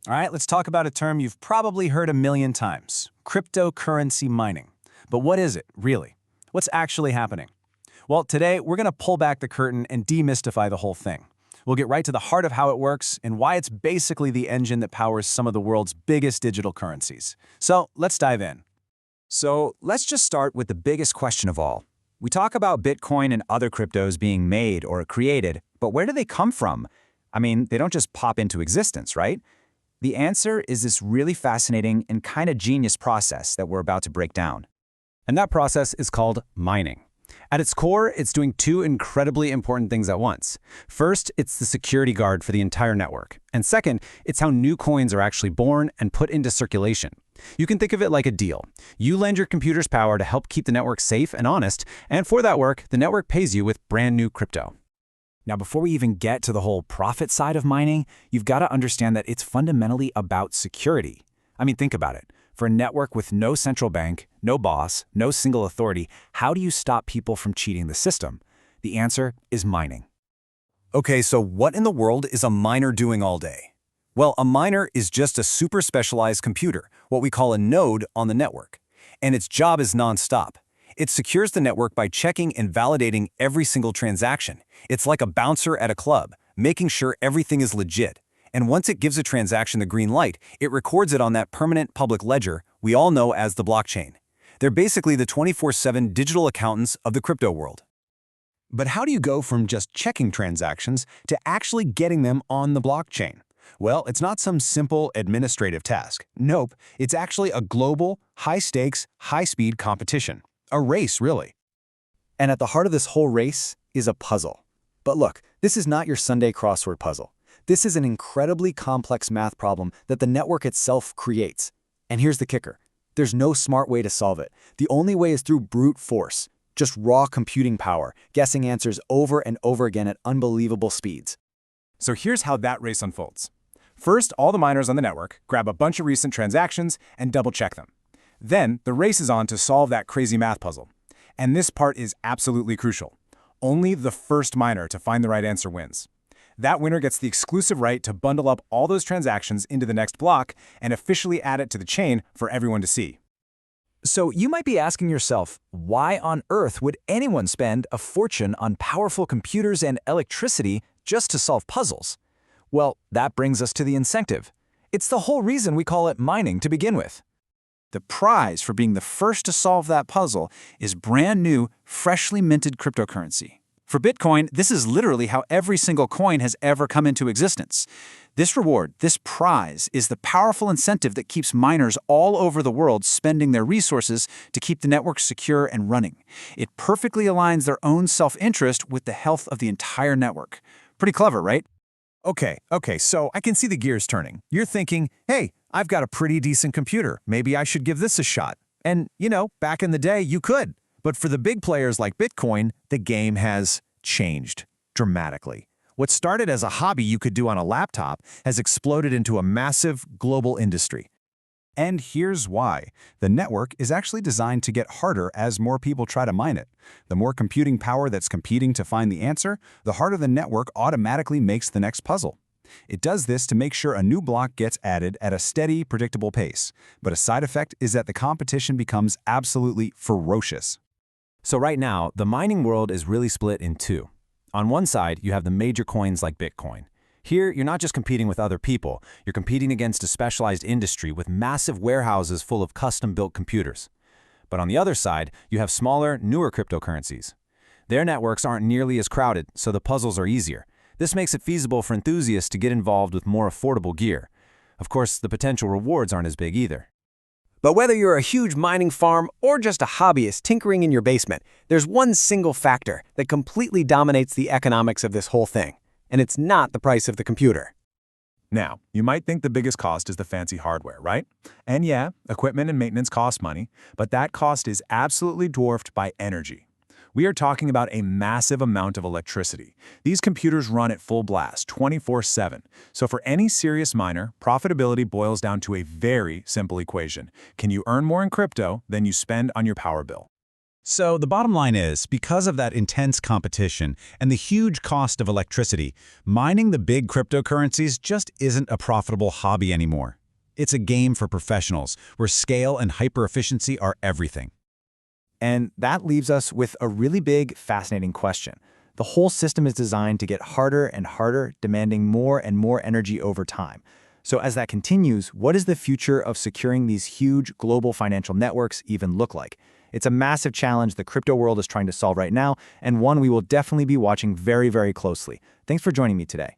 All right, let's talk about a term you've probably heard a million times, cryptocurrency mining. But what is it, really? What's actually happening? Well, today we're going to pull back the curtain and demystify the whole thing. We'll get right to the heart of how it works and why it's basically the engine that powers some of the world's biggest digital currencies. So let's dive in. So let's just start with the biggest question of all. We talk about Bitcoin and other cryptos being made or created, but where do they come from? I mean, they don't just pop into existence, right? The answer is this really fascinating and kind of genius process that we're about to break down. And that process is called mining. At its core, it's doing two incredibly important things at once. First, it's the security guard for the entire network. And second, it's how new coins are actually born and put into circulation. You can think of it like a deal. You lend your computer's power to help keep the network safe and honest, and for that work, the network pays you with brand new crypto. Now, before we even get to the whole profit side of mining, you've got to understand that it's fundamentally about security. I mean, think about it. For a network with no central bank, no boss, no single authority, how do you stop people from cheating the system? The answer is mining. Okay, so what in the world is a miner doing all day? Well, a miner is just a super specialized computer, what we call a node on the network. And its job is nonstop. It secures the network by checking and validating every single transaction. It's like a bouncer at a club, making sure everything is legit. And once it gives a transaction the green light, it records it on that permanent public ledger we all know as the blockchain. They're basically the 24/7 digital accountants of the crypto world. But how do you go from just checking transactions to actually getting them on the blockchain? Well, it's not some simple administrative task. Nope, it's actually a global, high-stakes, high-speed competition. A race, really. And at the heart of this whole race is a puzzle. But look, this is not your Sunday crossword puzzle. This is an incredibly complex math problem that the network itself creates. And here's the kicker. There's no smart way to solve it. The only way is through brute force. Just raw computing power, guessing answers over and over again at unbelievable speeds. So here's how that race unfolds. First, all the miners on the network grab a bunch of recent transactions and double-check them. Then, the race is on to solve that crazy math puzzle. And this part is absolutely crucial. Only the first miner to find the right answer wins. That winner gets the exclusive right to bundle up all those transactions into the next block and officially add it to the chain for everyone to see. So you might be asking yourself, why on earth would anyone spend a fortune on powerful computers and electricity just to solve puzzles? Well, that brings us to the incentive. It's the whole reason we call it mining to begin with. The prize for being the first to solve that puzzle is brand new, freshly minted cryptocurrency. For Bitcoin, this is literally how every single coin has ever come into existence. This reward, this prize, is the powerful incentive that keeps miners all over the world spending their resources to keep the network secure and running. It perfectly aligns their own self-interest with the health of the entire network. Pretty clever, right? Okay, so I can see the gears turning. You're thinking, hey, I've got a pretty decent computer. Maybe I should give this a shot. And, back in the day, you could. But for the big players like Bitcoin, the game has changed dramatically. What started as a hobby you could do on a laptop has exploded into a massive global industry. And here's why. The network is actually designed to get harder as more people try to mine it. The more computing power that's competing to find the answer, the harder the network automatically makes the next puzzle. It does this to make sure a new block gets added at a steady, predictable pace. But a side effect is that the competition becomes absolutely ferocious. So right now, the mining world is really split in two. On one side, you have the major coins like Bitcoin. Here, you're not just competing with other people, you're competing against a specialized industry with massive warehouses full of custom-built computers. But on the other side, you have smaller, newer cryptocurrencies. Their networks aren't nearly as crowded, so the puzzles are easier. This makes it feasible for enthusiasts to get involved with more affordable gear. Of course, the potential rewards aren't as big either. But whether you're a huge mining farm or just a hobbyist tinkering in your basement, there's one single factor that completely dominates the economics of this whole thing. And it's not the price of the computer. Now, you might think the biggest cost is the fancy hardware, right? And yeah, equipment and maintenance cost money, but that cost is absolutely dwarfed by energy. We are talking about a massive amount of electricity. These computers run at full blast, 24/7. So for any serious miner, profitability boils down to a very simple equation. Can you earn more in crypto than you spend on your power bill? So the bottom line is, because of that intense competition and the huge cost of electricity, mining the big cryptocurrencies just isn't a profitable hobby anymore. It's a game for professionals, where scale and hyper-efficiency are everything. And that leaves us with a really big, fascinating question. The whole system is designed to get harder and harder, demanding more and more energy over time. So as that continues, what does the future of securing these huge global financial networks even look like? It's a massive challenge the crypto world is trying to solve right now, and one we will definitely be watching very, very closely. Thanks for joining me today.